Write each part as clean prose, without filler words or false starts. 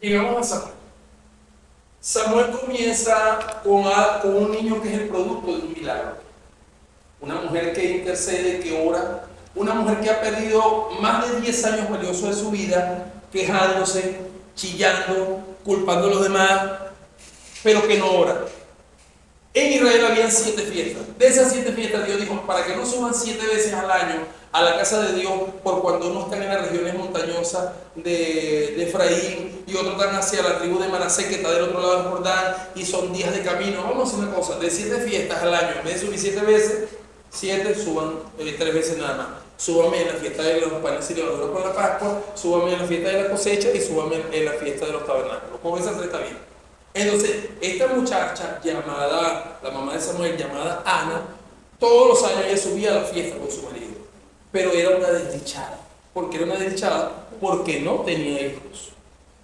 Llegamos a Samuel. Samuel comienza con un niño que es el producto de un milagro. Una mujer que intercede, que ora. Una mujer que ha perdido más de 10 años valiosos de su vida, quejándose, chillando, culpando a los demás, pero que no ora. En Israel habían 7 fiestas. De esas 7 fiestas Dios dijo, para que no suban 7 veces al año a la casa de Dios, por cuando unos están en las regiones montañosas de Efraín y otros están hacia la tribu de Manasés, que está del otro lado del Jordán, y son días de camino. Vamos a hacer una cosa, de 7 fiestas al año, en vez de subir 7 veces, 7 suban 3 veces nada más. Súbame en la fiesta de los panes y levaduras con la Pascua, súbame en la fiesta de la cosecha y súbame en la fiesta de los tabernáculos. Con esas 3 está bien. Entonces, esta muchacha llamada, la mamá de Samuel, llamada Ana, todos los años ella subía a la fiesta con su marido, pero era una desdichada. ¿Por qué era una desdichada? Porque no tenía hijos.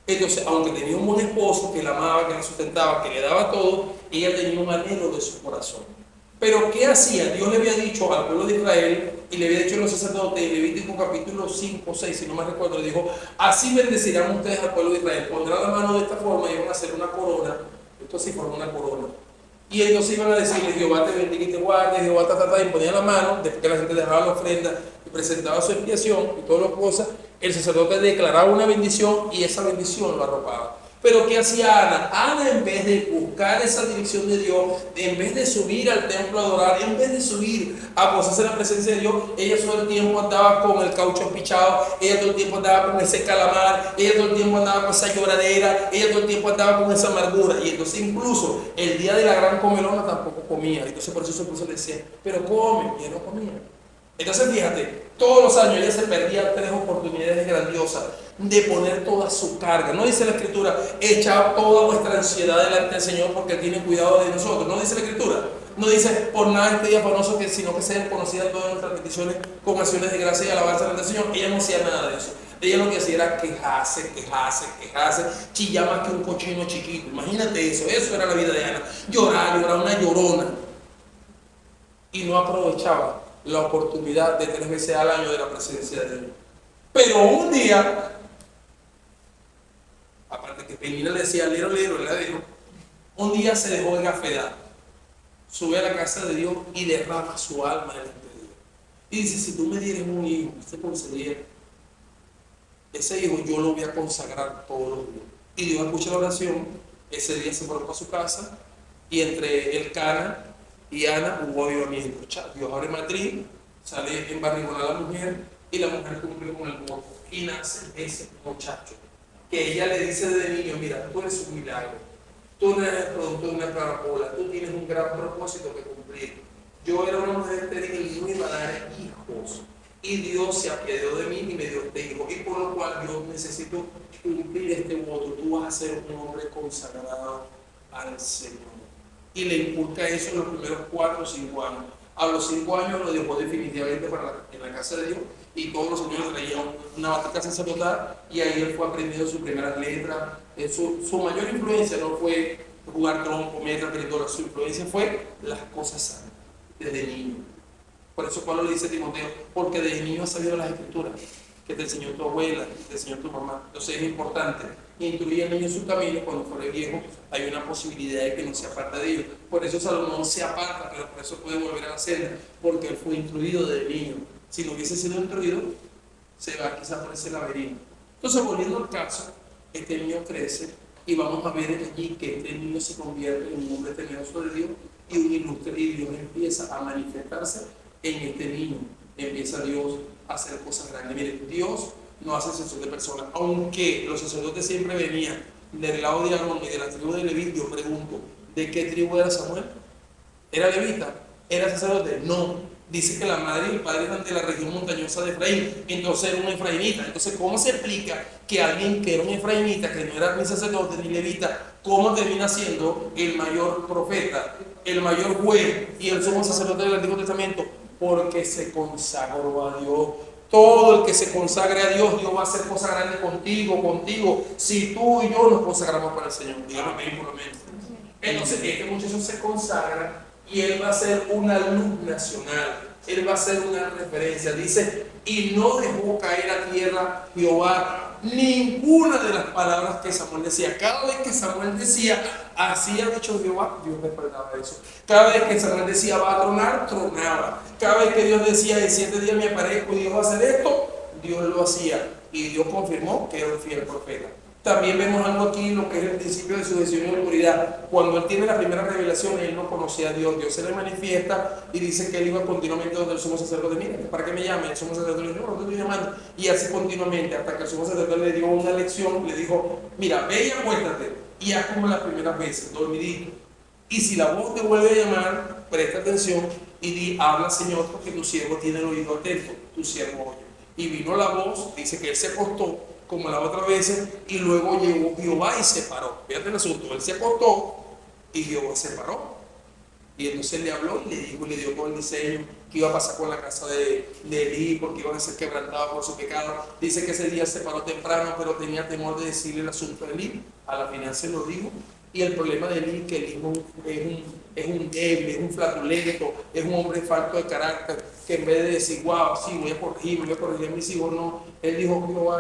Entonces, aunque tenía un buen esposo que la amaba, que la sustentaba, que le daba todo, ella tenía un anhelo de su corazón. Pero ¿qué hacía? Dios le había dicho al pueblo de Israel, y le había dicho a los sacerdotes, en Levítico capítulo 5 o 6, si no me recuerdo, le dijo, así bendecirán ustedes al pueblo de Israel, pondrán la mano de esta forma y van a hacer una corona. Esto así forma una corona. Y entonces iban a decirle, Jehová te bendiga y te guarde, Jehová y ponían la mano, después que la gente dejaba la ofrenda y presentaba su expiación y todas las cosas, el sacerdote declaraba una bendición y esa bendición lo arropaba. Pero ¿qué hacía Ana? Ana, en vez de buscar esa dirección de Dios, en vez de subir al templo a adorar, en vez de subir a posarse en la presencia de Dios, ella todo el tiempo andaba con el caucho pichado, ella todo el tiempo andaba con ese calamar, ella todo el tiempo andaba con esa lloradera, ella todo el tiempo andaba con esa amargura. Y entonces incluso el día de la gran comelona tampoco comía. Entonces por eso su esposo le decía, pero come, y ella no comía. Entonces fíjate, todos los años ella se perdía 3 oportunidades grandiosas de poner toda su carga. No dice la Escritura, echa toda vuestra ansiedad delante del Señor porque tiene cuidado de nosotros. No dice la Escritura. No dice por nada este día afanoso, sino que sean conocidas todas nuestras peticiones con acciones de gracia y alabanza delante del Señor. Ella no hacía nada de eso. Ella lo que hacía era quejarse, chillar más que un cochino chiquito. Imagínate eso, eso era la vida de Ana. Llorar, una llorona. Y no aprovechaba la oportunidad de 3 veces al año de la presencia de Dios. Pero un día, aparte que Penina le decía, lero, un día se dejó engafedar, sube a la casa de Dios y derrama su alma delante de Dios. Y dice, si tú me dieras un hijo, se concediera, ese hijo yo lo voy a consagrar todos los días. Y Dios escucha la oración, ese día se fue para su casa, y entre el Cana y Ana hubo avivamiento. Dios abre matriz, sale embarrigonada la mujer, y la mujer cumple con el voto. Y nace ese muchacho, que ella le dice desde niño, mira, tú eres un milagro, tú no eres el producto de una caracola, tú tienes un gran propósito que cumplir. Yo era una mujer estéril y no iba a dar hijos, y Dios se apiadó de mí y me dio este hijo, y por lo cual yo necesito cumplir este voto. Tú vas a ser un hombre consagrado al Señor. Y le inculca eso en los primeros 4 o 5 años. A los 5 años lo dejó definitivamente en la casa de Dios, y todos los años traían una bática sacerdotal, y ahí él fue aprendiendo sus primeras letras. Su mayor influencia no fue jugar trompo, metra, tritola, su influencia fue las cosas santas, desde niño. Por eso Pablo le dice a Timoteo, porque desde niño has sabido las escrituras, que te enseñó tu abuela, que te enseñó tu mamá. Entonces es importante instruir al niño en su camino. Cuando fuere viejo hay una posibilidad de que no se aparta de ellos. Por eso Salomón se aparta, pero por eso puede volver a la senda, porque él fue instruido desde niño. Si no hubiese sido instruido, se va quizás por ese laberinto. Entonces, volviendo al caso, este niño crece y vamos a ver allí que este niño se convierte en un hombre temeroso de Dios y un ilustre, y Dios empieza a manifestarse en este niño. Empieza Dios a hacer cosas grandes. Miren, Dios no hace excepción de personas. Aunque los sacerdotes siempre venían del lado de Aarón y de la tribu de Leví, yo pregunto, ¿de qué tribu era Samuel? ¿Era levita? ¿Era sacerdote? No. Dice que la madre y el padre eran de la región montañosa de Efraín, entonces era un efraimita. Entonces, ¿cómo se explica que alguien que era un efraimita, que no era ni sacerdote ni levita, cómo termina siendo el mayor profeta, el mayor juez y el sumo sacerdote del Antiguo Testamento? Porque se consagró a Dios. Todo el que se consagre a Dios, Dios va a hacer cosas grandes contigo, si tú y yo nos consagramos para el Señor. Dígame amén por lo menos. Entonces, este muchacho se consagra y él va a ser una luz nacional, él va a ser una referencia. Dice, y no dejó caer a tierra Jehová ninguna de las palabras que Samuel decía. Cada vez que Samuel decía, así ha dicho Jehová, Dios respaldaba eso. Cada vez que Samuel decía, va a tronar, tronaba. Cada vez que Dios decía, en 7 días me aparezco y Dios va a hacer esto, Dios lo hacía. Y Dios confirmó que era un fiel profeta. También vemos algo aquí, lo que es el principio de sujeción y autoridad. Cuando él tiene la primera revelación, él no conocía a Dios. Dios se le manifiesta y dice que él iba continuamente donde el sumo sacerdote. Mira, ¿para qué me llame? El sumo sacerdote le dijo, no, no te estoy llamando. Y así continuamente, hasta que el sumo sacerdote le dio una lección, le dijo, mira, ve y acuéstate y haz como las primeras veces, dormidito. Y si la voz te vuelve a llamar, presta atención y di, habla Señor, porque tu siervo tiene el oído atento, tu siervo oye. Y vino la voz, dice que él se acostó como las otras veces, y luego llegó Jehová y se paró. Fíjate el asunto, él se acostó y Jehová se paró. Y entonces le habló y le dijo, y le dio todo el diseño que iba a pasar con la casa de Elí, porque iban a ser quebrantados por su pecado. Dice que ese día se paró temprano, pero tenía temor de decirle el asunto de Elí. A la final se lo dijo. Y el problema de Elí, que Elí es un débil, es un flatulento, es un hombre falto de carácter, que en vez de decir, wow, sí, voy a corregir a mis hijos, no. Él dijo, Jehová,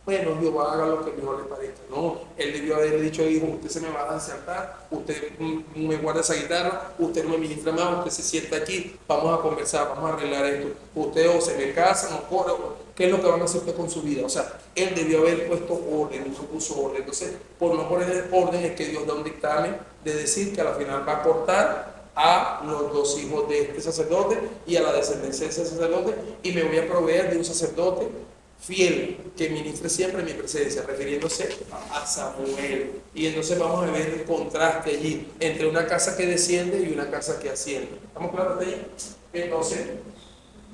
bueno, Jehová haga lo que mejor le parezca. No, él debió haberle dicho, hijo, usted se me va a desertar, usted me guarda esa guitarra, usted no me ministra más, usted se sienta aquí, vamos a conversar, vamos a arreglar esto. Usted o se me casa, no corre, ¿qué es lo que van a hacer usted con su vida? O sea, él debió haber puesto orden, no puso orden. Entonces, por no poner orden es que Dios da un dictamen de decir que a la final va a cortar a los 2 hijos de este sacerdote y a la descendencia de ese sacerdote, y me voy a proveer de un sacerdote fiel que ministre siempre en mi presencia, refiriéndose a Samuel. Y entonces vamos a ver el contraste allí entre una casa que desciende y una casa que asciende. ¿Estamos claros de ahí? Entonces,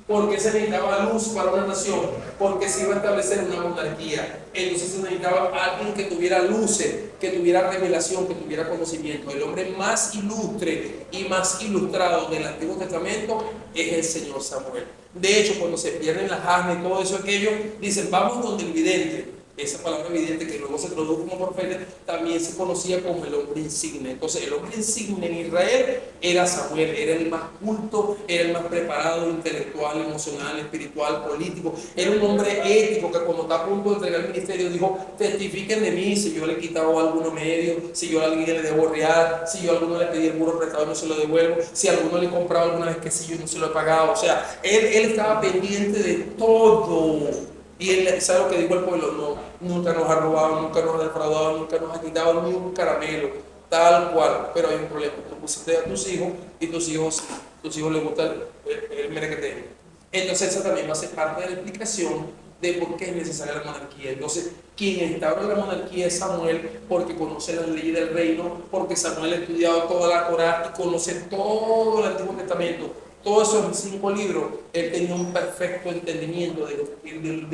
¿por qué se necesitaba luz para una nación? Porque se iba a establecer una monarquía. Entonces se necesitaba alguien que tuviera luces, que tuviera revelación, que tuviera conocimiento. El hombre más ilustre y más ilustrado del Antiguo Testamento es el Señor Samuel. De hecho, cuando se pierden las asnas y todo eso aquello, dicen, vamos donde el vidente. Esa palabra vidente, que luego se tradujo como profeta, también se conocía como el hombre insigne. Entonces, el hombre insigne en Israel era Samuel, era el más culto, era el más preparado, intelectual, emocional, espiritual, político. Era un hombre ético que cuando está a punto de entregar el ministerio dijo, testifiquen de mí si yo le he quitado algunos medios, si yo a alguien le debo real, si yo a alguno le pedí el burro prestado y no se lo devuelvo, si a alguno le he comprado alguna vez que sí yo no se lo he pagado. O sea, él estaba pendiente de todo. Y él sabe lo que dijo el pueblo, no, nunca nos ha robado, nunca nos ha defraudado, nunca nos ha quitado ni un caramelo, tal cual. Pero hay un problema, tú pusiste a tus hijos y tus hijos les gusta el merequeteo. Entonces esa también va a ser parte de la explicación de por qué es necesaria la monarquía. Entonces, quien instaura la monarquía es Samuel, porque conoce las leyes del reino, porque Samuel ha estudiado toda la Torá y conoce todo el Antiguo Testamento. Todos esos 5 libros, él tenía un perfecto entendimiento de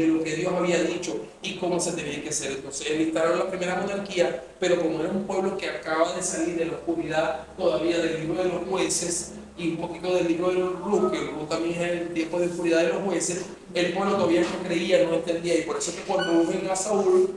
lo que Dios había dicho y cómo se tenía que hacer. Entonces, él instauró la primera monarquía, pero como era un pueblo que acaba de salir de la oscuridad todavía del libro de los jueces y un poquito del libro de los Ruth, que el Ruth también es el tiempo de oscuridad de los jueces, el pueblo todavía no creía, no entendía, y por eso es que cuando ungen a Saúl,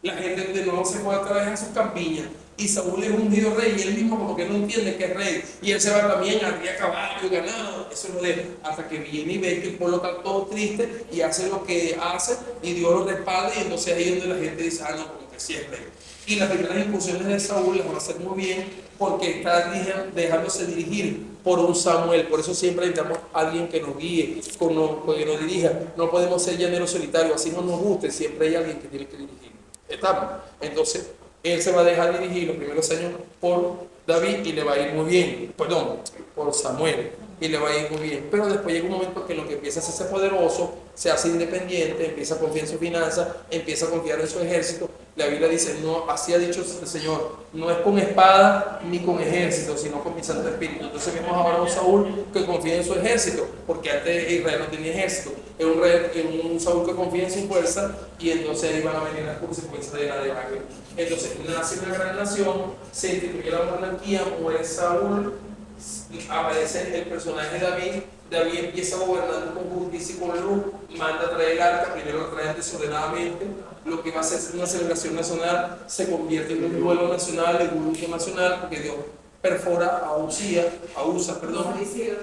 la gente de nuevo se fue a través de sus campiñas. Y Saúl es ungido rey y él mismo como que no entiende que es rey, y él se va también a criar caballo y ganado, eso lo deja hasta que viene y ve que el pueblo está todo triste y hace lo que hace y Dios lo respalda, y entonces ahí es donde la gente dice, no, como que sí es rey. Y las primeras incursiones de Saúl las van a hacer muy bien porque está dejándose dirigir por un Samuel. Por eso siempre necesitamos a alguien que nos guíe, que nos dirija. No podemos ser llaneros solitarios, así no nos guste, siempre hay alguien que tiene que dirigir. ¿Estamos? Entonces él se va a dejar dirigir los primeros años por David y le va a ir muy bien, perdón, por Samuel, y le va a ir muy bien. Pero después llega un momento que lo que empieza a hacerse poderoso, se hace independiente, empieza a confiar en sus finanzas, empieza a confiar en su ejército. La Biblia dice, no, así ha dicho el Señor, no es con espada ni con ejército, sino con mi Santo Espíritu. Entonces vemos ahora a un Saúl que confía en su ejército, porque antes Israel no tenía ejército. Es un Saúl que confía en su fuerza, y entonces ahí van a venir las consecuencias de la debacle. Entonces nace una gran nación, se instituye la monarquía, muere Saúl, aparece el personaje de David. David empieza gobernando con justicia y con luz, manda a traer el arca, primero lo traen desordenadamente, lo que va a ser una celebración nacional se convierte en un duelo nacional, en un luto nacional, porque Dios perfora a Usa,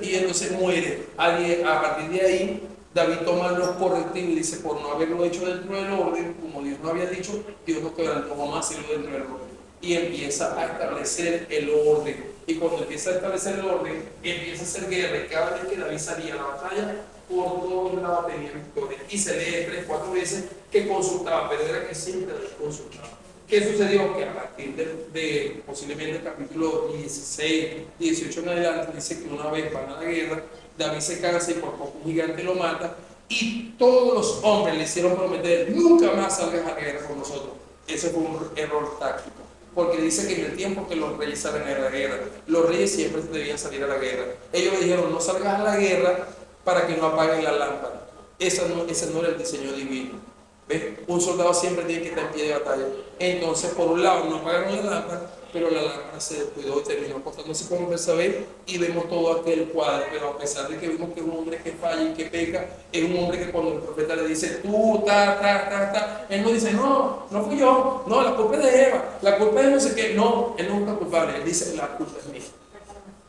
y entonces muere. A partir de ahí David toma los correctivos y dice, por no haberlo hecho dentro del orden, como Dios no había dicho, Dios no quebrantó, vamos a hacerlo dentro del orden. Y empieza a establecer el orden. Y cuando empieza a establecer el orden, empieza a hacer guerra. Y cada vez que David salía a la batalla, por todos lados tenía victoria. Y se lee 3, 4 veces que consultaba, pero era que siempre David consultaba. ¿Qué sucedió? Que a partir de posiblemente el capítulo 16, 18 en adelante, dice que una vez van a la guerra, David se cansa y por poco un gigante lo mata, y todos los hombres le hicieron prometer, nunca más salgas a la guerra con nosotros. Ese fue un error táctico, porque dice que en el tiempo que los reyes salen a la guerra, los reyes siempre debían salir a la guerra. Ellos le dijeron, no salgas a la guerra para que no apaguen la lámpara. Ese no era el diseño divino. ¿Ves? Un soldado siempre tiene que estar en pie de batalla. Entonces, por un lado, no apagaron la lámpara, pero la lámpara se descuidó y terminó acostándose con Betsabé, y vemos todo aquel cuadro. Pero a pesar de que vimos que es un hombre que falla y que peca, es un hombre que cuando el profeta le dice tú, él no dice, no, no fui yo, no, la culpa es de Eva, la culpa es no sé qué. No, él no es culpable, él dice, la culpa es mía.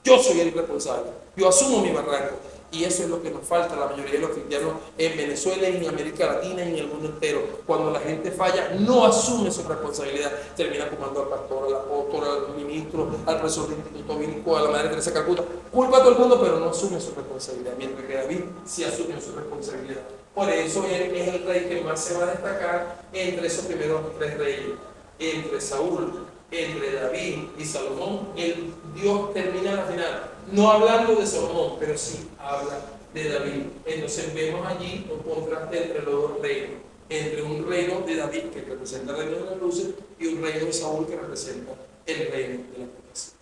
Yo soy el responsable, yo asumo mi barranco. Y eso es lo que nos falta a la mayoría de los cristianos en Venezuela, en América Latina y en el mundo entero. Cuando la gente falla, no asume su responsabilidad. Termina culpando al pastor, al apóstol, al ministro, al profesor de instituto bíblico, a la madre Teresa de Calcuta. Culpa a todo el mundo, pero no asume su responsabilidad. Mientras que David sí asume su responsabilidad. Por eso él es el rey que más se va a destacar entre esos primeros 3 reyes. Entre Saúl, entre David y Salomón, Dios termina la final, no hablando de Salomón, pero sí habla de David. Entonces vemos allí un contraste entre los dos reinos, entre un reino de David que representa el reino de las luces y un reino de Saúl que representa el reino de la pureza.